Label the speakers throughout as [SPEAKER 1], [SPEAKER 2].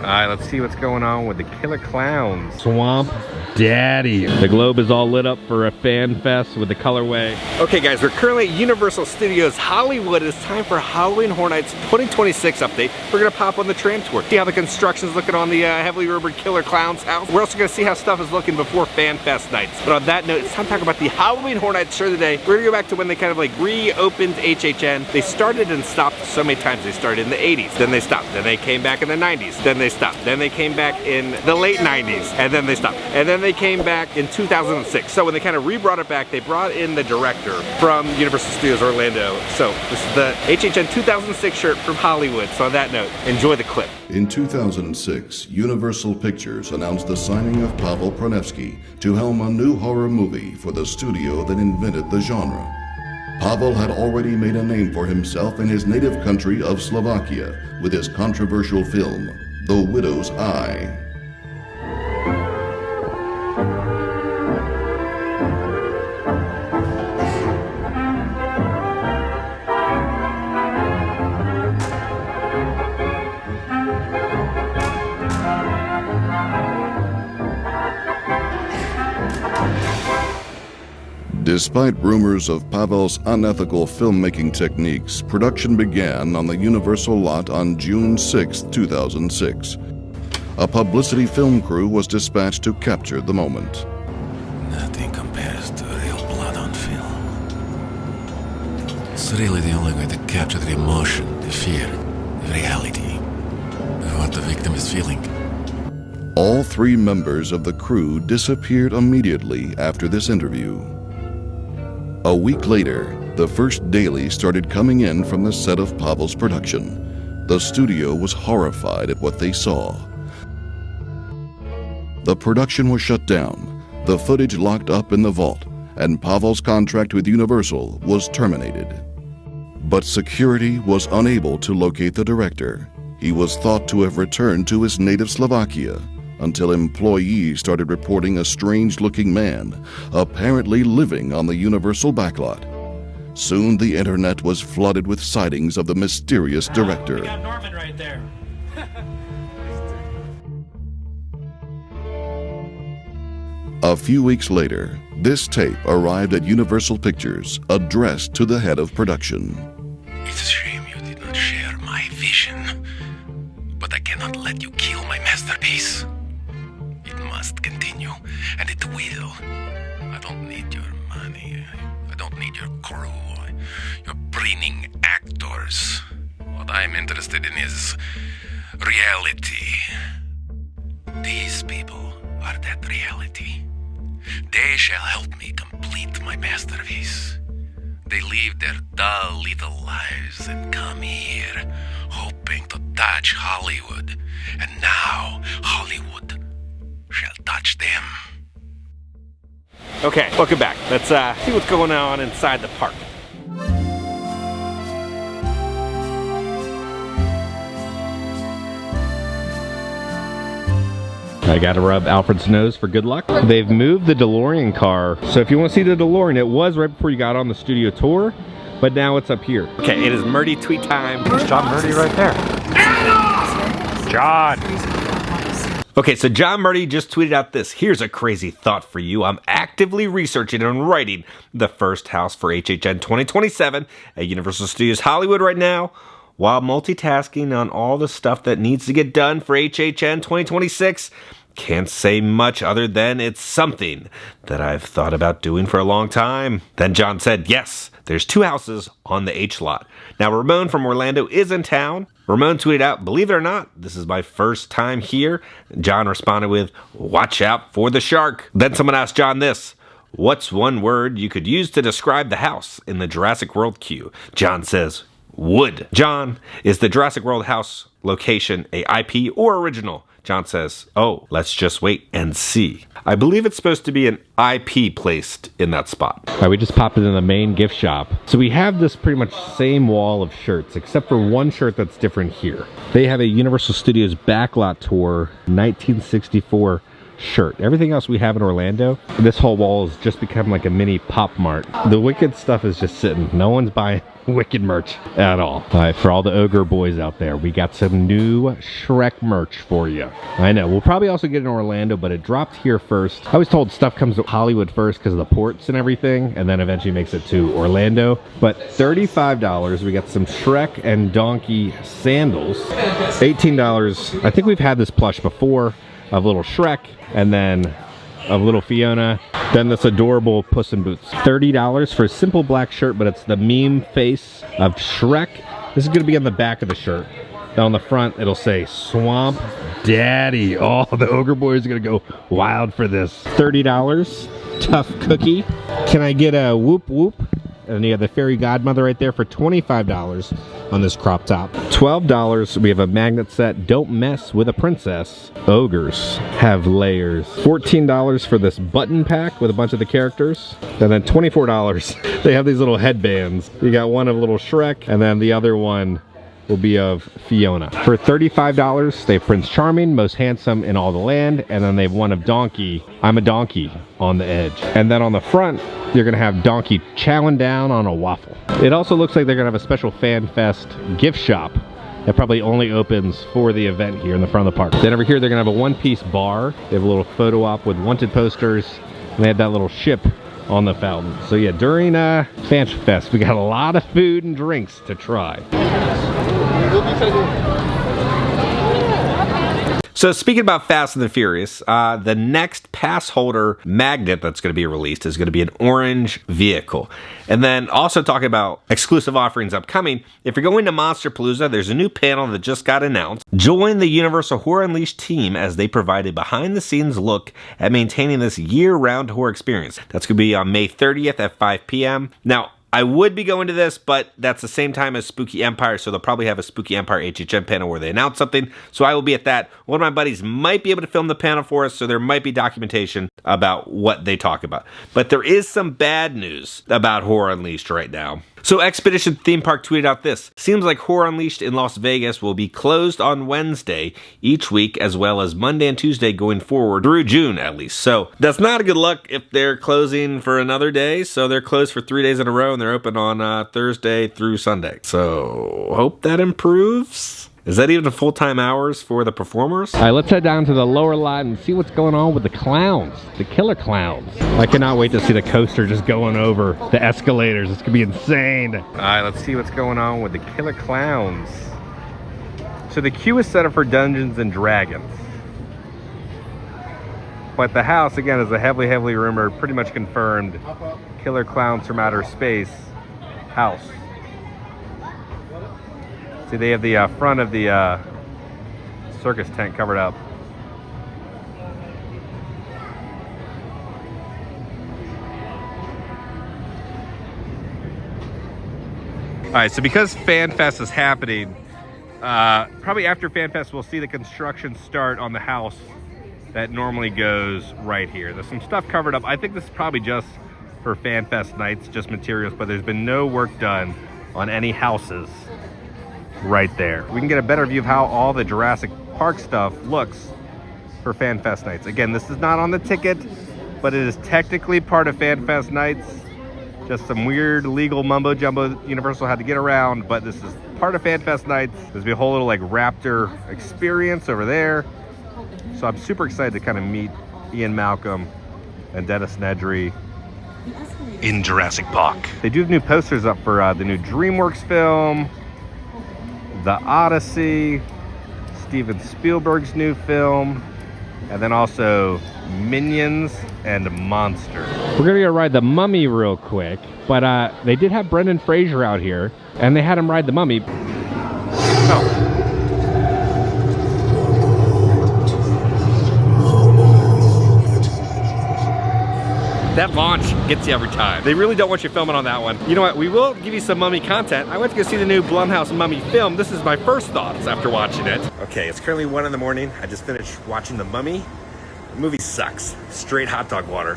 [SPEAKER 1] All right, let's see what's going on with the Killer Klowns. Swamp Daddy. The globe is all lit up for a fan fest with the colorway. Okay guys, we're currently at Universal Studios Hollywood. It's time for Halloween Horror Nights 2026 update. We're gonna pop on the tram tour, see how the construction's looking on the heavily rumored Killer Klowns house. We're also gonna see how stuff is looking before fan fest nights. But on that note, it's time to talk about the Halloween Horror Nights show today. We're gonna go back to when they kind of like reopened HHN. They started and stopped so many times. They started in the 80s, then they stopped, then they came back in the 90s, then they stopped, then they came back in the late 90s, and then they stopped, and then they came back in 2006. So when they kind of re-brought it back, they brought in the director from Universal Studios Orlando. So this is the HHN 2006 shirt from Hollywood. So on that note, enjoy the clip.
[SPEAKER 2] In 2006, Universal Pictures announced the signing of Pavel Pronevsky to helm a new horror movie for the studio that invented the genre. Pavel had already made a name for himself in his native country of Slovakia with his controversial film, The Widow's Eye. Despite rumors of Pavel's unethical filmmaking techniques, production began on the Universal lot on June 6, 2006. A publicity film crew was dispatched to capture the moment.
[SPEAKER 3] Nothing compares to real blood on film. It's really the only way to capture the emotion, the fear, the reality of what the victim is feeling.
[SPEAKER 2] All three members of the crew disappeared immediately after this interview. A week later, the first daily started coming in from the set of Pavel's production. The studio was horrified at what they saw. The production was shut down, the footage locked up in the vault, and Pavel's contract with Universal was terminated. But security was unable to locate the director. He was thought to have returned to his native Slovakia, until employees started reporting a strange-looking man apparently living on the Universal backlot. Soon the internet was flooded with sightings of the mysterious director.
[SPEAKER 4] We got Norman right there.
[SPEAKER 2] A few weeks later, this tape arrived at Universal Pictures, addressed to the head of production.
[SPEAKER 3] It's a shame you did not share my vision, but I cannot let you kill my masterpiece. It must continue, and it will. I don't need your money. I don't need your crew, your preening actors. What I'm interested in is reality. These people are that reality. They shall help me complete my masterpiece. They leave their dull little lives and come here, hoping to touch Hollywood. And now Hollywood shall touch them.
[SPEAKER 1] Okay, welcome back. Let's see what's going on inside the park. I gotta rub Alfred's nose for good luck. They've moved the DeLorean car. So if you want to see the DeLorean, it was right before you got on the studio tour, but now it's up here. Okay, it is Murdy tweet time. There's John Murdy right there. John! Okay, so John Murdy just tweeted out this. Here's a crazy thought for you. I'm actively researching and writing the first house for HHN 2027 at Universal Studios Hollywood right now, while multitasking on all the stuff that needs to get done for HHN 2026. Can't say much other than it's something that I've thought about doing for a long time. Then John said, yes, there's two houses on the H lot. Now Ramon from Orlando is in town. Ramon tweeted out, believe it or not, this is my first time here. John responded with, watch out for the shark. Then someone asked John this, what's one word you could use to describe the house in the Jurassic World queue? John says, wood. John, is the Jurassic World house location a IP or original? John says, oh, let's just wait and see. I believe it's supposed to be an IP placed in that spot. All right, we just popped into the main gift shop. So we have this pretty much same wall of shirts, except for one shirt that's different here. They have a Universal Studios Backlot Tour 1964 shirt. Everything else we have in Orlando, this whole wall has just become like a mini pop mart. The Wicked stuff is just sitting. No one's buying wicked merch at all. All right, for all the ogre boys out there, we got some new Shrek merch for you. I know, we'll probably also get it in Orlando, but it dropped here first. I was told stuff comes to Hollywood first because of the ports and everything, and then eventually makes it to Orlando. But $35, we got some Shrek and Donkey sandals. $18, I think we've had this plush before of little Shrek, and then of little Fiona, then this adorable Puss in Boots. $30 for a simple black shirt, but it's the meme face of Shrek. This is going to be on the back of the shirt. Then on the front, it'll say Swamp Daddy. Oh, the ogre boys are going to go wild for this. $30, tough cookie. Can I get a whoop whoop? And you have the fairy godmother right there for $25 on this crop top. $12, we have a magnet set, Don't Mess with a Princess. Ogres have layers. $14 for this button pack with a bunch of the characters. And then $24, they have these little headbands. You got one of little Shrek, and then the other one will be of Fiona. For $35, they have Prince Charming, most handsome in all the land, and then they have one of Donkey, I'm a donkey, on the edge. And then on the front, you're gonna have Donkey chowing down on a waffle. It also looks like they're gonna have a special Fan Fest gift shop that probably only opens for the event here in the front of the park. Then over here, they're gonna have a one-piece bar. They have a little photo op with wanted posters, and they have that little ship on the fountain. So yeah, during Fan Fest, we got a lot of food and drinks to try. So speaking about Fast and the Furious, the next pass holder magnet that's going to be released is going to be an orange vehicle. And then also talking about exclusive offerings upcoming, if you're going to Monsterpalooza, there's a new panel that just got announced. Join the Universal Horror Unleashed team as they provide a behind-the-scenes look at maintaining this year-round horror experience. That's going to be on May 30th at 5 p.m. Now, I would be going to this, but that's the same time as Spooky Empire, so they'll probably have a Spooky Empire HHN panel where they announce something, so I will be at that. One of my buddies might be able to film the panel for us, so there might be documentation about what they talk about. But there is some bad news about Horror Unleashed right now. So Expedition Theme Park tweeted out this. Seems like Horror Unleashed in Las Vegas will be closed on Wednesday each week, as well as Monday and Tuesday going forward through June at least. So that's not a good luck if they're closing for another day. So they're closed for 3 days in a row and they're open on Thursday through Sunday. So hope that improves. Is that even full-time hours for the performers? All right, let's head down to the lower lot and see what's going on with the clowns, the killer clowns. I cannot wait to see the coaster just going over the escalators. It's gonna be insane. All right, let's see what's going on with the killer clowns. So the queue is set up for Dungeons and Dragons. But the house, again, is a heavily rumored, pretty much confirmed Killer Clowns from Outer Space house. See, they have the front of the circus tent covered up. All right, so because Fan Fest is happening, probably after Fan Fest, we'll see the construction start on the house that normally goes right here. There's some stuff covered up. I think this is probably just for Fan Fest nights, just materials, but there's been no work done on any houses right there. We can get a better view of how all the Jurassic Park stuff looks for Fan Fest nights. Again, this is not on the ticket, but it is technically part of Fan Fest nights. Just some weird legal mumbo jumbo Universal had to get around, but this is part of Fan Fest nights. There's be a whole little like Raptor experience over there. So I'm super excited to kind of meet Ian Malcolm and Dennis Nedry in Jurassic Park. They do have new posters up for the new DreamWorks film, The Odyssey, Steven Spielberg's new film, and then also Minions and Monsters. We're gonna go ride the Mummy real quick, but they did have Brendan Fraser out here, and they had him ride the Mummy. Oh. That launch gets you every time. They really don't want you filming on that one. You know what? We will give you some Mummy content. I went to go see the new Blumhouse Mummy film. This is my first thoughts after watching it. Okay, it's currently 1 in the morning. I just finished watching The Mummy. The movie sucks. Straight hot dog water.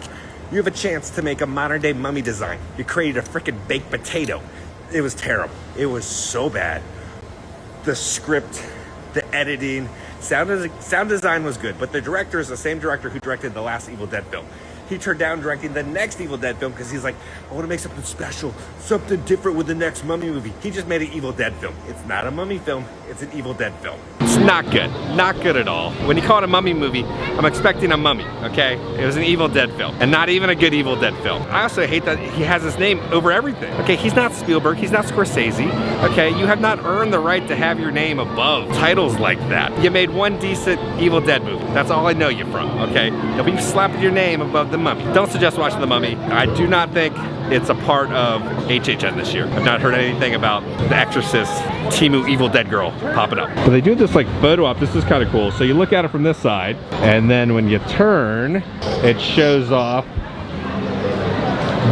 [SPEAKER 1] You have a chance to make a modern day mummy design. You created a freaking baked potato. It was terrible. It was so bad. The script, the editing, sound design was good, but the director is the same director who directed the last Evil Dead film. he turned down directing the next Evil Dead film because he's like, I want to make something special, something different with the next Mummy movie. He just made an Evil Dead film. It's not a Mummy film, it's an Evil Dead film. It's not good. Not good at all. When you call it a Mummy movie, I'm expecting a mummy, okay? It was an Evil Dead film, and not even a good Evil Dead film. I also hate that he has his name over everything. Okay, he's not Spielberg, he's not Scorsese, okay? You have not earned the right to have your name above titles like that. You made one decent Evil Dead movie. That's all I know you from, okay? Don't be slapping your name above the Mummy. Don't suggest watching the Mummy. I do not think it's a part of HHN this year. I've not heard anything about The Exorcist, Timu Evil Dead Girl popping up. But they do this like photo op. This is kind of cool. So you look at it from this side, and then when you turn, it shows off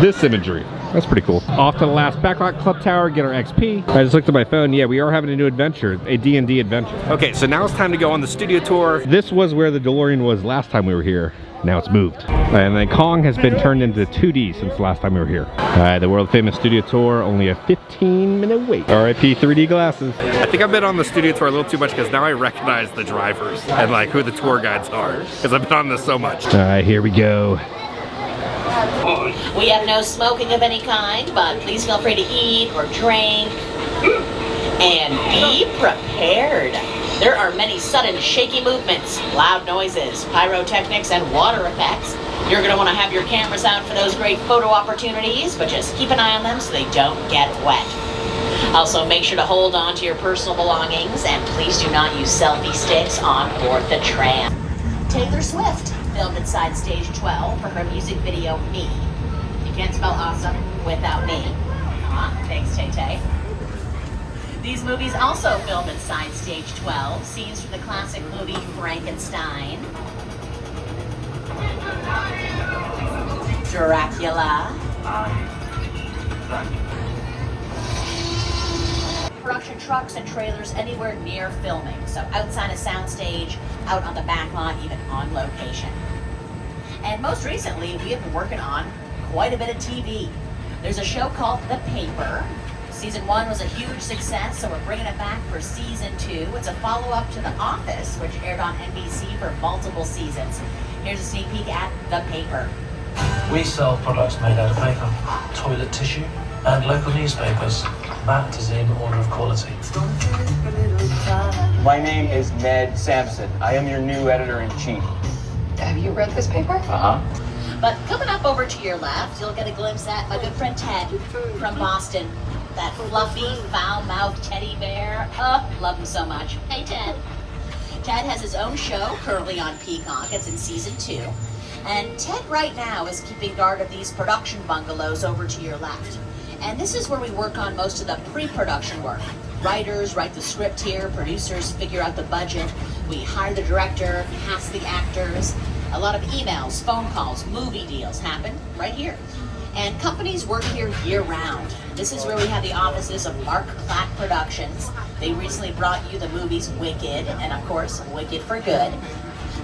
[SPEAKER 1] this imagery. That's pretty cool. Off to the last backlot club tower, get our XP. I just looked at my phone. Yeah, we are having a new adventure, a D&D adventure. Okay, so now it's time to go on the studio tour. This was where the DeLorean was last time we were here. Now it's moved. And then Kong has been turned into 2D since the last time we were here. The world famous studio tour, only a 15-minute wait. RIP 3D glasses. I think I've been on the studio tour a little too much because now I recognize the drivers and like who the tour guides are because I've been on this so much. All right, here we go.
[SPEAKER 4] We have no smoking of any kind, but please feel free to eat or drink. And be prepared. There are many sudden shaky movements, loud noises, pyrotechnics, and water effects. You're going to want to have your cameras out for those great photo opportunities, but just keep an eye on them so they don't get wet. Also, make sure to hold on to your personal belongings, and please do not use selfie sticks on board the tram. Taylor Swift filmed inside stage 12 for her music video Me. You can't spell awesome without me. Thanks, Tay-Tay. These movies also filmed inside stage 12, scenes from the classic movie Frankenstein, Dracula, production trucks and trailers anywhere near filming, so outside a soundstage, out on the back lot, even on location. And most recently, we have been working on quite a bit of TV. There's a show called The Paper. Season 1 was a huge success, so we're bringing it back for Season 2. It's a follow-up to The Office, which aired on NBC for multiple seasons. Here's a sneak peek at The Paper.
[SPEAKER 5] We sell products made out of paper, toilet tissue, and local newspapers. That is in order of quality.
[SPEAKER 6] My name is Ned Sampson. I am your new editor-in-chief.
[SPEAKER 7] Have you read this paper?
[SPEAKER 4] But coming up over to your left, you'll get a glimpse at my good friend Ted from Boston. That fluffy, foul-mouthed teddy bear. Love him so much. Hey, Ted. Ted has his own show currently on Peacock. It's in Season 2. And Ted right now is keeping guard of these production bungalows over to your left. And this is where we work on most of the pre-production work. Writers write the script here, producers figure out the budget, we hire the director, cast the actors. A lot of emails, phone calls, movie deals happen right here. And companies work here year-round. This is where we have the offices of Mark Platt Productions. They recently brought you the movies Wicked, and of course, Wicked for Good.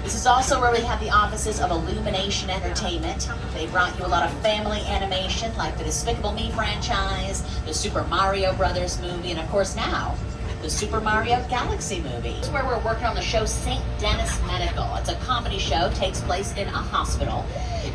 [SPEAKER 4] This is also where we have the offices of Illumination Entertainment. They brought you a lot of family animation like the Despicable Me franchise, the Super Mario Brothers movie, and of course now, the Super Mario Galaxy movie. This is where we're working on the show St. Denis Medical. It's a comedy show, takes place in a hospital.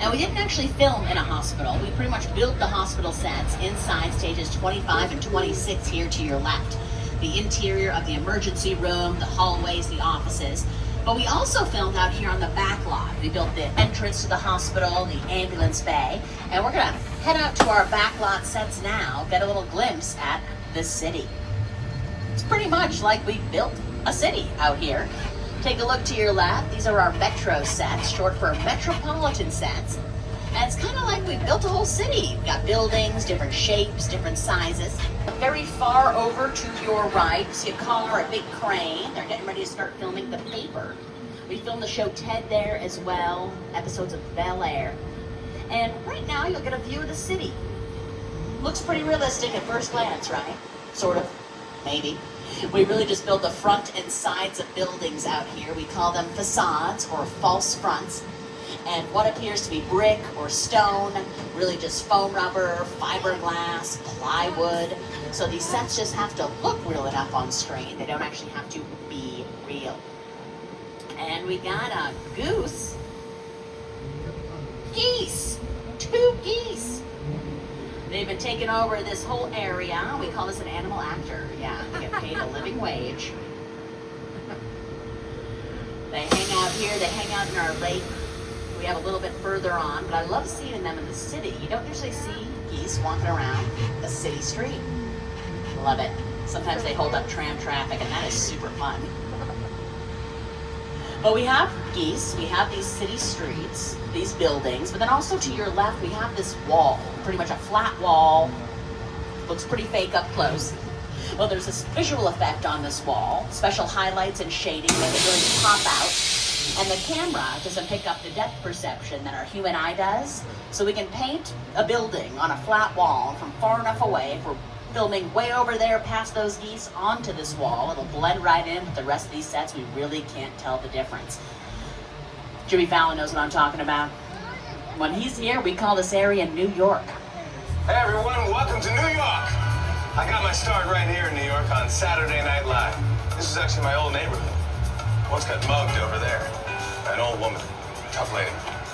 [SPEAKER 4] And we didn't actually film in a hospital. We pretty much built the hospital sets inside stages 25 and 26 here to your left. The interior of the emergency room, the hallways, the offices. But we also filmed out here on the back lot. We built the entrance to the hospital, the ambulance bay, and we're gonna head out to our back lot sets now, get a little glimpse at the city. It's pretty much like we built a city out here. Take a look to your left. These are our metro sets, short for metropolitan sets. And it's kind of like we built a whole city. We've got buildings, different shapes, different sizes. Very far over to your right, you see a car, a big crane. They're getting ready to start filming The Paper. We filmed the show Ted there as well, episodes of Bel Air. And right now you'll get a view of the city. Looks pretty realistic at first glance, right? Sort of, maybe. We really just build the front and sides of buildings out here. We call them facades or false fronts. And what appears to be brick or stone, really just foam rubber, fiberglass, plywood. So these sets just have to look real enough on screen. They don't actually have to be real. And we got a goose geese. 2 geese. They've been taking over this whole area. We call this an animal actor. Yeah, they get paid a living wage. They hang out here, they hang out in our lake. We have a little bit further on, but I love seeing them in the city. You don't usually see geese walking around a city street. Love it. Sometimes they hold up tram traffic, and that is super fun. But we have geese, we have these city streets, these buildings, but then also to your left we have this wall, pretty much a flat wall. Looks pretty fake up close. Well, there's this visual effect on this wall, special highlights and shading make it really pop out. And the camera doesn't pick up the depth perception that our human eye does. So we can paint a building on a flat wall from far enough away. If we're filming way over there past those geese onto this wall, it'll blend right in with the rest of these sets. We really can't tell the difference. Jimmy Fallon knows what I'm talking about. When he's here, we call this area New York.
[SPEAKER 3] Hey everyone, welcome to New York. I got my start right here in New York on Saturday Night Live. This is actually my old neighborhood. Once got mugged over there. An old woman, tough lady.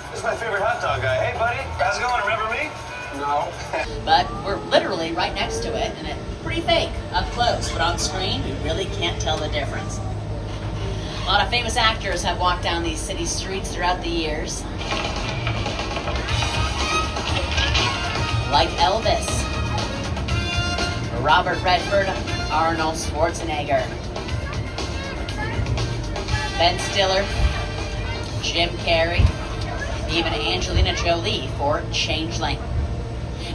[SPEAKER 3] This is my favorite hot dog guy. Hey buddy, how's it going? Remember me? No.
[SPEAKER 4] But we're literally right next to it, and it's pretty fake up close, but on screen, we really can't tell the difference. A lot of famous actors have walked down these city streets throughout the years. Like Elvis, Robert Redford, Arnold Schwarzenegger, Ben Stiller, Jim Carrey, even Angelina Jolie for Changeling.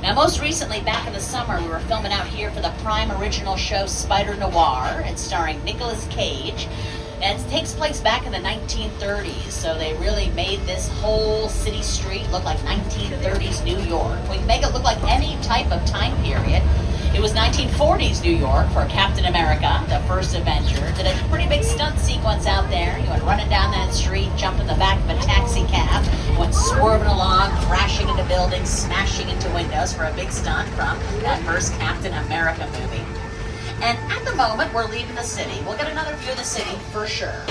[SPEAKER 4] Now, most recently, back in the summer, we were filming out here for the Prime original show Spider Noir. It's starring Nicolas Cage. And it takes place back in the 1930s, so they really made this whole city street look like 1930s New York. We can make it look like any type of time period. It was 1940s New York for Captain America, the first Avenger. Did a pretty big stunt sequence out there. He went running down that street, jumped in the back of a taxi cab, went swerving along, crashing into buildings, smashing into windows for a big stunt from that first Captain America movie. And at the moment, we're leaving the city. We'll get another view of the city for sure.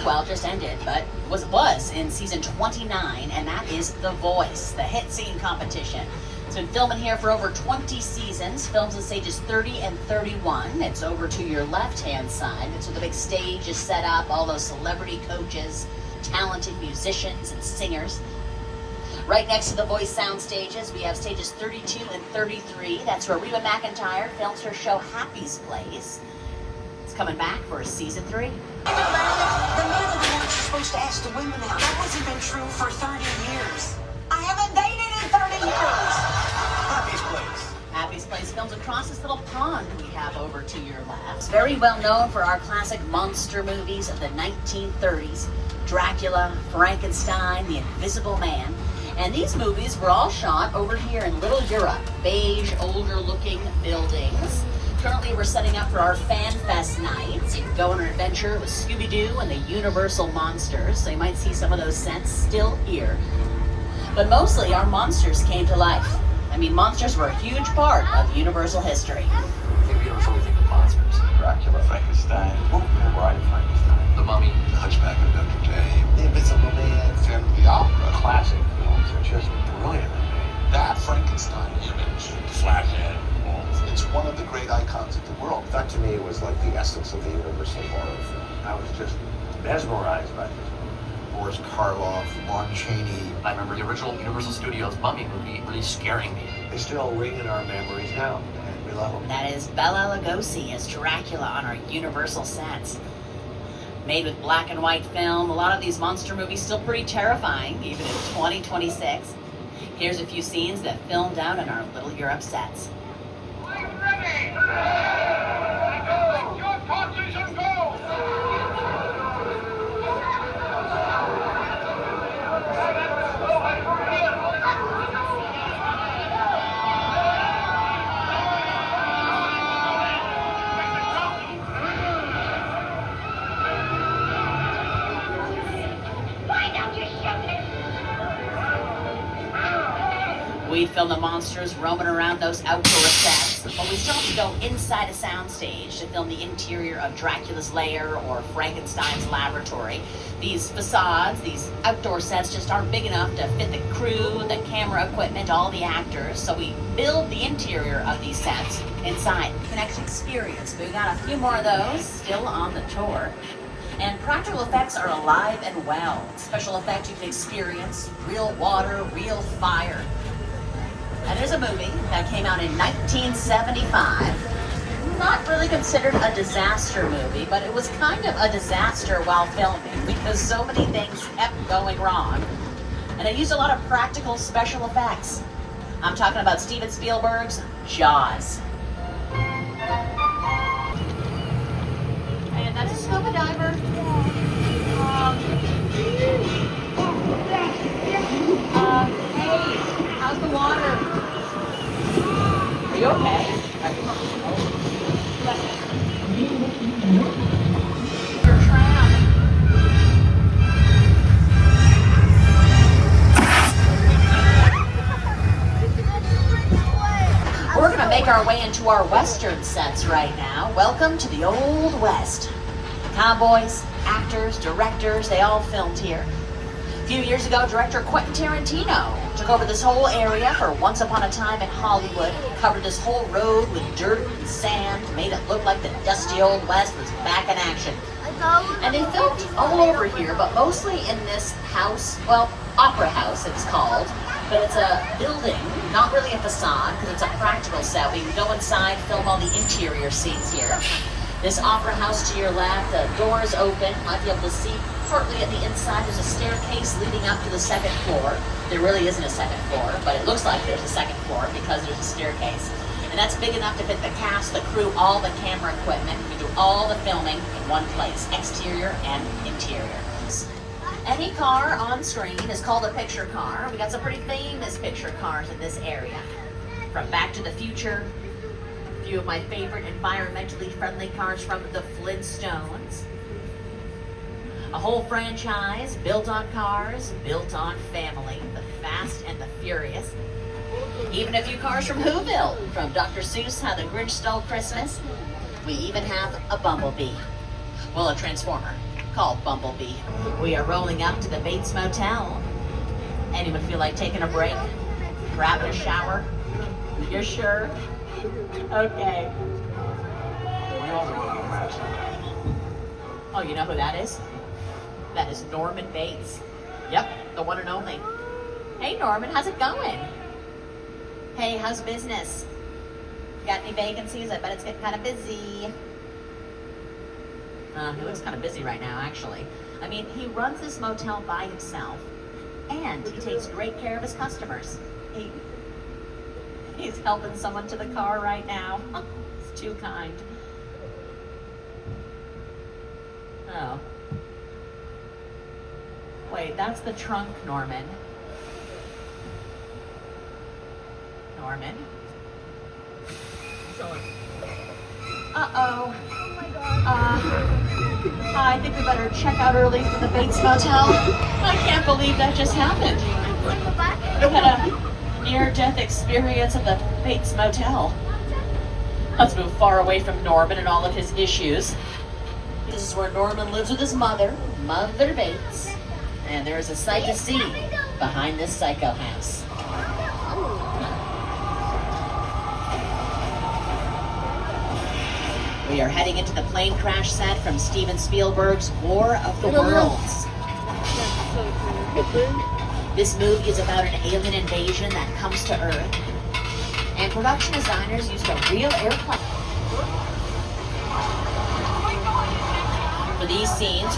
[SPEAKER 4] Well, just ended, but was in season 29, and that is The Voice, the hit scene competition. It's been filming here for over 20 seasons, films in stages 30 and 31. It's over to your left-hand side. It's where the big stage is set up, all those celebrity coaches, talented musicians and singers. Right next to The Voice sound stages, we have stages 32 and 33. That's where Reba McEntire films her show Happy's Place. It's coming back for season 3.
[SPEAKER 8] The men are the ones you're supposed to ask the women out. That hasn't been true for 30 years. I haven't dated in 30 years.
[SPEAKER 3] Happy's Place.
[SPEAKER 4] Happy's Place films across this little pond we have over to your left. It's very well known for our classic monster movies of the 1930s. Dracula, Frankenstein, The Invisible Man. And these movies were all shot over here in Little Europe. Beige, older looking buildings. Currently, we're setting up for our Fan Fest nights. You can go on an adventure with Scooby-Doo and the Universal Monsters, so you might see some of those sets still here. But mostly, our monsters came to life. I mean, monsters were a huge part of Universal history.
[SPEAKER 5] Maybe you don't really think of monsters.
[SPEAKER 3] Dracula, Frankenstein, the Bride of Frankenstein,
[SPEAKER 5] The Mummy,
[SPEAKER 3] The Hunchback of Notre Dame, The Invisible Man, Phantom of the Opera.
[SPEAKER 5] classic films are just brilliantly made.
[SPEAKER 3] That Frankenstein image, Flathead. It's one of the great icons of the world.
[SPEAKER 9] That to me was like the essence of the Universal horror film.
[SPEAKER 5] I was just mesmerized by this movie.
[SPEAKER 3] Boris Karloff, Lon Chaney.
[SPEAKER 5] I remember the original Universal Studios Mummy movie really scaring me.
[SPEAKER 9] They still ring in our memories now, and we love them.
[SPEAKER 4] That is Bela Lugosi as Dracula on our Universal sets. Made with black and white film, a lot of these monster movies still pretty terrifying, even in 2026. Here's a few scenes that filmed out on our Little Europe sets. We'd film the monsters roaming around those outdoor sets, but we still have to go inside a soundstage to film the interior of Dracula's lair or Frankenstein's laboratory. These facades, these outdoor sets just aren't big enough to fit the crew, the camera equipment, all the actors, so we build the interior of these sets inside. You can actually experience. We got a few more of those still on the tour. And practical effects are alive and well. Special effects you can experience, real water, real fire. And there's a movie that came out in 1975. Not really considered a disaster movie, but it was kind of a disaster while filming because so many things kept going wrong. And it used a lot of practical special effects. I'm talking about Steven Spielberg's Jaws. And that's a scuba diver. Hey, how's the water? Are you okay? Your tram. We're gonna make our way into our Western sets right now. Welcome to the Old West. Cowboys, actors, directors, they all filmed here. A few years ago, director Quentin Tarantino took over this whole area for Once Upon a Time in Hollywood, covered this whole road with dirt and sand, made it look like the dusty Old West was back in action. And they filmed all over here, but mostly in this house, well, Opera House it's called, but it's a building, not really a facade, because it's a practical set. We can go inside, film all the interior scenes here. This Opera House to your left, the doors open, might be able to see partly at the inside. There's a staircase leading up to the second floor. There really isn't a second floor, but it looks like there's a second floor because there's a staircase. And that's big enough to fit the cast, the crew, all the camera equipment. We do all the filming in one place, exterior and interior. Any car on screen is called a picture car. We got some pretty famous picture cars in this area. From Back to the Future, a few of my favorite environmentally friendly cars from the Flintstones. A whole franchise built on cars, built on family, the Fast and the Furious. Even a few cars from Whoville, from Dr. Seuss, How the Grinch Stole Christmas. We even have a Bumblebee. Well, a Transformer called Bumblebee. We are rolling up to the Bates Motel. Anyone feel like taking a break? Grabbing a shower? You're sure? Okay. Oh, you know who that is? That is Norman Bates. Yep, the one and only. Hey Norman, how's it going? Hey, how's business? Got any vacancies? I bet it's getting kind of busy. He looks kind of busy right now, actually. I mean, he runs this motel by himself, and he takes great care of his customers. He's helping someone to the car right now. He's too kind. Oh. Wait, that's the trunk, Norman. Norman? Uh-oh. Oh my God. I think we better check out early for the Bates Motel. I can't believe that just happened. We had a near-death experience at the Bates Motel. Let's move far away from Norman and all of his issues. This is where Norman lives with his mother, Mother Bates. And there is a sight to see behind this psycho house. We are heading into the plane crash set from Steven Spielberg's War of the Worlds. This movie is about an alien invasion that comes to Earth, and production designers used a real airplane. For these scenes,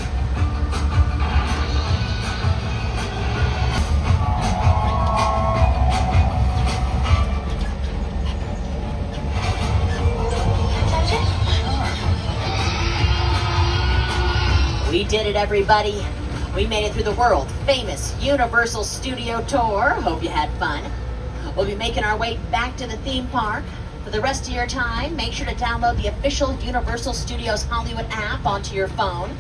[SPEAKER 4] we did it, everybody. We made it through the world famous Universal Studio Tour. Hope you had fun. We'll be making our way back to the theme park. For the rest of your time, make sure to download the official Universal Studios Hollywood app onto your phone.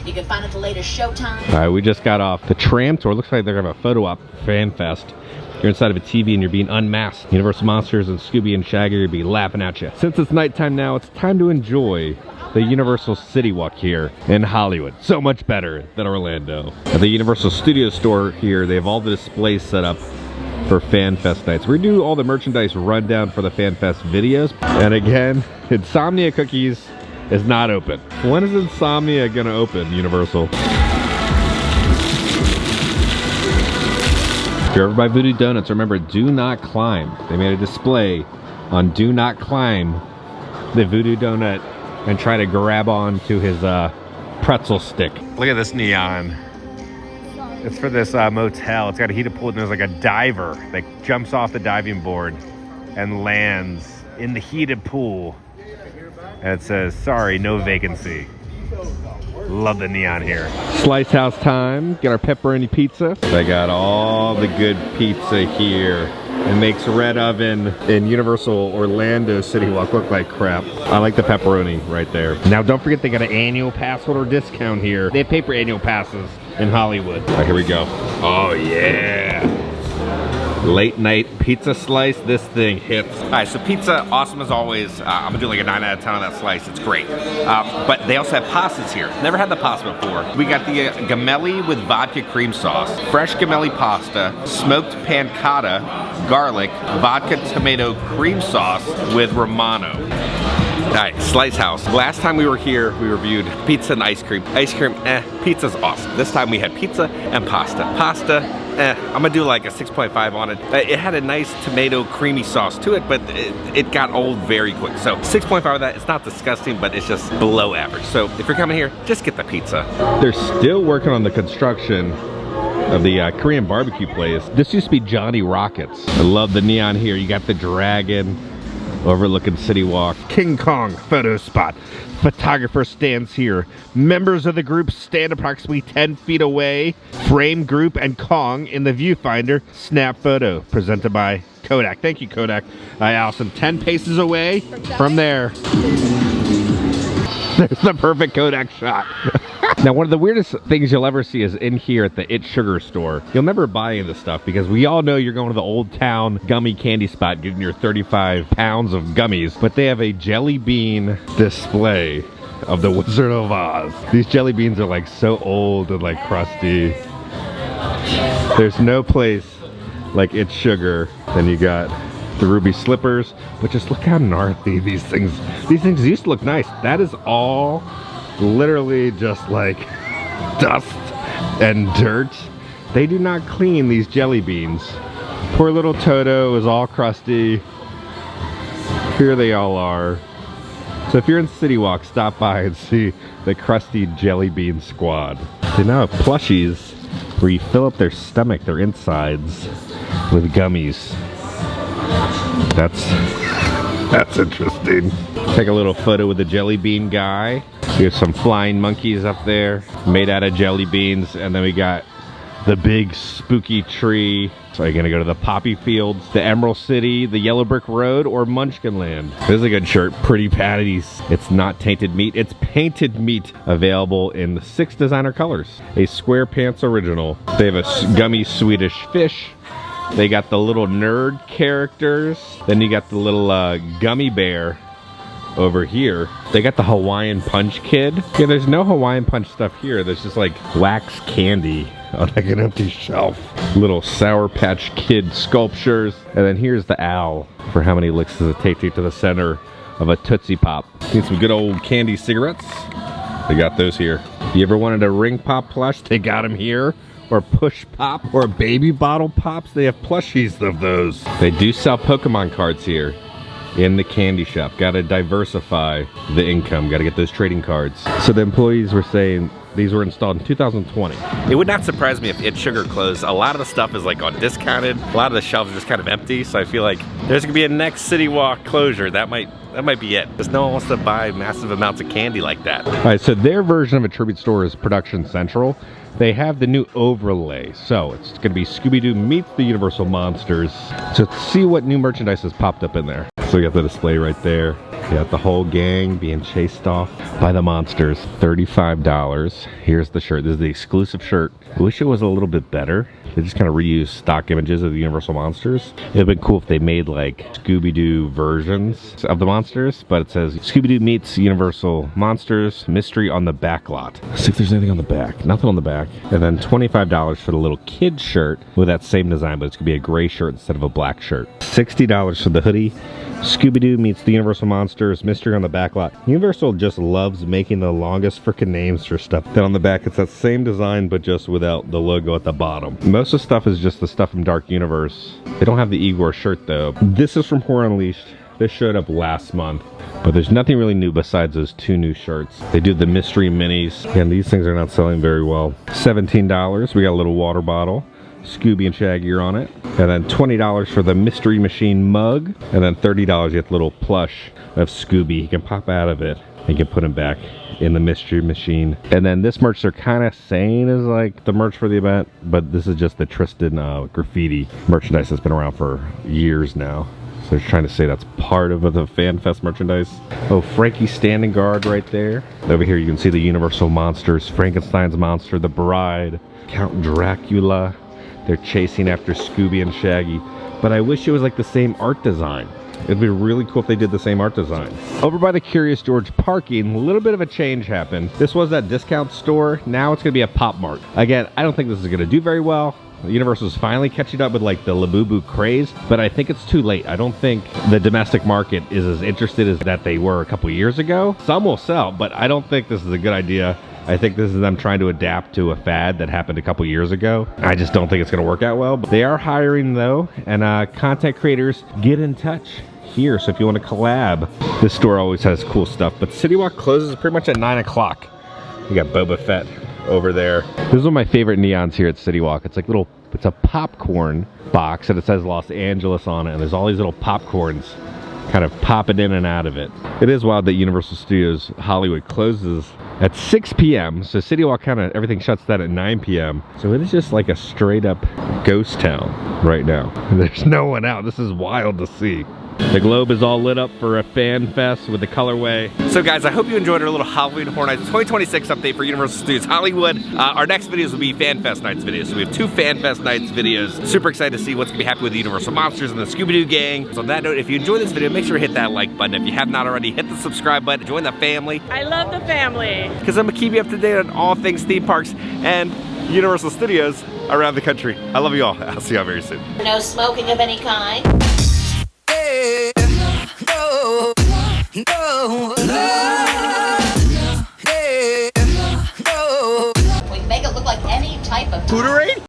[SPEAKER 4] You can find out the latest showtime.
[SPEAKER 1] All right, we just got off the tram tour. Looks like they're gonna have a photo op for Fan Fest. You're inside of a TV and you're being unmasked. Universal Monsters and Scooby and Shaggy will be laughing at you. Since it's nighttime now, it's time to enjoy the Universal CityWalk here in Hollywood. So much better than Orlando. At the Universal Studios store here, they have all the displays set up for Fan Fest nights. We do all the merchandise rundown for the Fan Fest videos. And again, Insomnia Cookies is not open. When is Insomnia gonna open, Universal? If you're ever by Voodoo Donuts, remember, do not climb. They made a display on do not climb the Voodoo Donut and try to grab on to his pretzel stick. Look at this neon. It's for this motel. It's got a heated pool and there's like a diver that jumps off the diving board and lands in the heated pool. And it says, sorry, no vacancy. Love the neon here. Slice House time. Get our pepperoni pizza. They got all the good pizza here. It makes Red Oven in Universal Orlando CityWalk look like crap. I like the pepperoni right there. Now don't forget they got an annual pass holder discount here. They have paper annual passes in Hollywood. All right, here we go. Oh yeah. Late night pizza slice, this thing hits. All right, so pizza, awesome as always. I'm gonna do like a 9 out of 10 on that slice, it's great. But they also have pastas here. Never had the pasta before. We got the gemelli with vodka cream sauce, fresh gemelli pasta, smoked pancetta, garlic, vodka tomato cream sauce with Romano. All right, Slice House. Last time we were here, we reviewed pizza and ice cream. Ice cream, pizza's awesome. This time we had pizza and pasta. Pasta, I'm gonna do like a 6.5 on it. It had a nice tomato creamy sauce to it, but it got old very quick. So 6.5 of that, it's not disgusting, but it's just below average. So if you're coming here, just get the pizza. They're still working on the construction of the Korean barbecue place. This used to be Johnny Rockets. I love the neon here. You got the dragon overlooking CityWalk. King Kong photo spot. Photographer stands here. Members of the group stand approximately 10 feet away. Frame group and Kong in the viewfinder. Snap photo presented by Kodak. Thank you, Kodak. Allison, 10 paces away from there. There's the perfect Kodak shot. Now, one of the weirdest things you'll ever see is in here at the It Sugar store. You'll never buy any of this stuff because we all know you're going to the Old Town gummy candy spot getting your 35 pounds of gummies, but they have a jelly bean display of the Wizard of Oz. These jelly beans are like so old and like crusty. There's no place like It's Sugar. Then you got the ruby slippers, but just look how gnarly these things used to look nice. That is all literally just like dust and dirt. They do not clean these jelly beans. Poor little Toto is all crusty. Here they all are. So if you're in CityWalk, stop by and see the crusty jelly bean squad. They now have plushies where you fill up their stomach, their insides, with gummies. That's interesting. Take a little photo with the jelly bean guy. Here's some flying monkeys up there made out of jelly beans, and then we got the big spooky tree. So you're gonna go to the poppy fields, the Emerald City, the Yellow Brick Road, or Munchkinland. This is a good shirt, Pretty Patties. It's not tainted meat, it's painted meat. Available in 6 designer colors. A square pants original. They have a gummy Swedish fish. They got the little nerd characters. Then you got the little gummy bear over here. They got the Hawaiian Punch Kid. Yeah, there's no Hawaiian Punch stuff here. There's just like wax candy on like an empty shelf. Little Sour Patch Kid sculptures. And then here's the owl for how many licks does it take to get to the center of a Tootsie Pop. Need some good old candy cigarettes. They got those here. If you ever wanted a Ring Pop plush, they got them here. Or Push Pop, or Baby Bottle Pops. They have plushies of those. They do sell Pokemon cards here in the candy shop. Gotta diversify the income. Gotta get those trading cards. So the employees were saying these were installed in 2020. It would not surprise me if It's Sugar closed. A lot of the stuff is like on discounted. A lot of the shelves are just kind of empty. So I feel like there's gonna be a next CityWalk closure. That might be it. Because no one wants to buy massive amounts of candy like that. All right, so their version of a tribute store is Production Central. They have the new overlay. So it's gonna be Scooby-Doo meets the Universal Monsters. So let's see what new merchandise has popped up in there. So we got the display right there. You got the whole gang being chased off by the monsters. $35. Here's the shirt. This is the exclusive shirt. I wish it was a little bit better. They just kind of reused stock images of the Universal monsters. It would have been cool if they made like Scooby-Doo versions of the monsters, but it says Scooby-Doo meets Universal Monsters Mystery on the back lot. Let's see if there's anything on the back. Nothing on the back. And then $25 for the little kid shirt with that same design, but it's gonna be a gray shirt instead of a black shirt. $60 for the hoodie. Scooby-Doo meets the Universal Monsters Mystery on the back lot. Universal just loves making the longest freaking names for stuff. Then on the back, it's that same design, but just without the logo at the bottom. Most of the stuff is just the stuff from Dark Universe. They don't have the Igor shirt though. This is from Horror Unleashed. This showed up last month, but there's nothing really new besides those 2 new shirts. They do the mystery minis, and these things are not selling very well. $17, we got a little water bottle. Scooby and Shaggy are on it. And then $20 for the Mystery Machine mug. And then $30 you get the little plush of Scooby. You can pop out of it and you can put him back in the Mystery Machine. And then this merch they're kind of saying is like the merch for the event, but this is just the Tristan graffiti merchandise that's been around for years now. So they're trying to say that's part of the Fan Fest merchandise. Oh, Frankie's standing guard right there. Over here you can see the Universal monsters, Frankenstein's monster, the Bride, Count Dracula. They're chasing after Scooby and Shaggy. But I wish it was like the same art design. It'd be really cool if they did the same art design. Over by the Curious George parking, a little bit of a change happened. This was that discount store. Now it's gonna be a Pop Mart. Again, I don't think this is gonna do very well. Universal's finally catching up with like the Labubu craze, but I think it's too late. I don't think the domestic market is as interested as that they were a couple years ago. Some will sell, but I don't think this is a good idea. I think this is them trying to adapt to a fad that happened a couple years ago. I just don't think it's gonna work out well. But they are hiring though, and content creators, get in touch here. So if you want to collab, this store always has cool stuff. But CityWalk closes pretty much at 9 o'clock. You got Boba Fett over there. This is one of my favorite neons here at CityWalk. It's like it's a popcorn box and it says Los Angeles on it, and there's all these little popcorns kind of popping in and out of it. It is wild that Universal Studios Hollywood closes at 6 p.m. So CityWalk kind of, everything shuts down at 9 p.m. So it is just like a straight up ghost town right now. There's no one out. This is wild to see. The globe is all lit up for a fan fest with the colorway. So guys, I hope you enjoyed our little Halloween Horror Nights 2026 update for Universal Studios Hollywood. Our next videos will be Fan Fest Nights videos. So we have 2 Fan Fest Nights videos. Super excited to see what's gonna be happening with the Universal Monsters and the Scooby-Doo gang. So on that note, if you enjoyed this video, make sure to hit that like button. If you have not already, hit the subscribe button. Join the family.
[SPEAKER 10] I love the family.
[SPEAKER 1] Because I'm gonna keep you up to date on all things theme parks and Universal Studios around the country. I love you all. I'll see y'all very soon.
[SPEAKER 4] No smoking of any kind. We can make it look like any type of...
[SPEAKER 1] Tutoring?